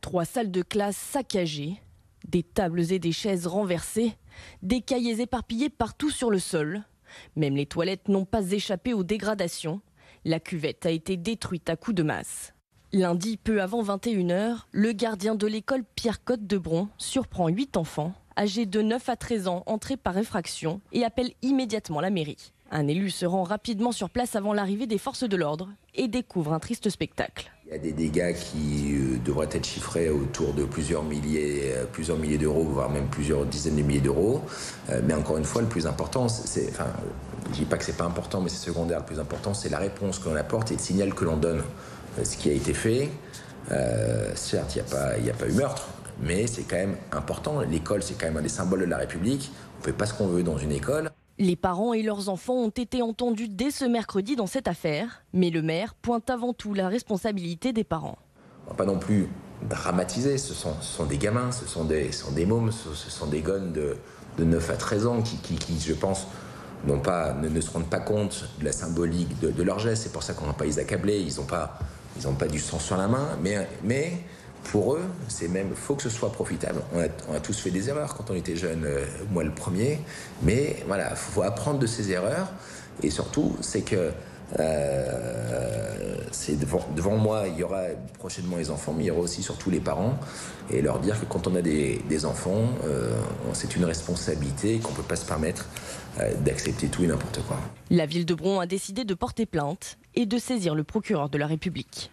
3 salles de classe saccagées, des tables et des chaises renversées, des cahiers éparpillés partout sur le sol. Même les toilettes n'ont pas échappé aux dégradations. La cuvette a été détruite à coups de masse. Lundi, peu avant 21h, le gardien de l'école Pierre-Côte de Bron surprend 8 enfants âgés de 9 à 13 ans entrés par effraction et appelle immédiatement la mairie. Un élu se rend rapidement sur place avant l'arrivée des forces de l'ordre et découvre un triste spectacle. Il y a des dégâts qui devraient être chiffrés autour de plusieurs milliers d'euros, voire même plusieurs dizaines de milliers d'euros. Mais encore une fois, le plus important, je ne dis pas que c'est pas important, mais c'est secondaire. Le plus important, c'est la réponse que l'on apporte et le signal que l'on donne. Ce qui a été fait, certes, il n'y a pas eu meurtre, mais c'est quand même important. L'école, c'est quand même un des symboles de la République. On ne fait pas ce qu'on veut dans une école. Les parents et leurs enfants ont été entendus dès ce mercredi dans cette affaire, mais le maire pointe avant tout la responsabilité des parents. On ne va pas non plus dramatiser, ce sont des gamins, ce sont des mômes, ce sont des gones de 9 à 13 ans qui je pense, ne se rendent pas compte de la symbolique de leur geste. C'est pour ça qu'on ne va pas les accabler, ils n'ont pas du sang sur la main, mais pour eux, faut que ce soit profitable. On a tous fait des erreurs quand on était jeunes, moi le premier, mais voilà, faut apprendre de ces erreurs. Et surtout, c'est que devant moi, il y aura prochainement les enfants, mais il y aura aussi surtout les parents, et leur dire que quand on a des enfants, c'est une responsabilité et qu'on ne peut pas se permettre d'accepter tout et n'importe quoi. La ville de Bron a décidé de porter plainte et de saisir le procureur de la République.